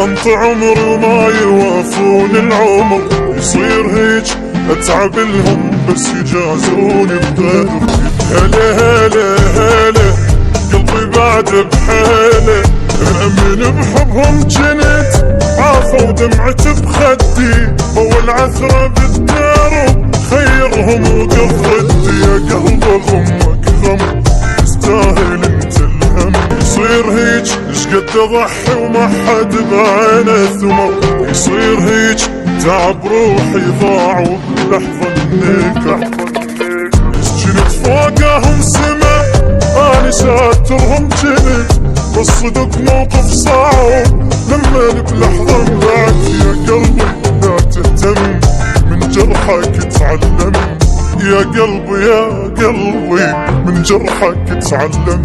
انطي عمري وما يوافون العمر، يصير هيج اتعب لهم بس يجازوني بغدر. هلا هلا هلا قلبي بعد بحاله، من بحبهم جنت عافوا ودمعت بخدي، اول عثرة بالدرب خيرهم وقفدي. يا قلب غمك غم يستاهل انت الهم، يصير هيج شقد اضحي وما حد بعينه ثمر، يصير هيج تعب روحي ضاع وبلحظة منك. جنت فوقهم سما اني ساترهم جنت، بالصدق موقف صعب لما بلحظة انبعت. يا قلبي لا تهتم من جرحك تعلم، يا قلبي يا قلبي من جرحك تعلم.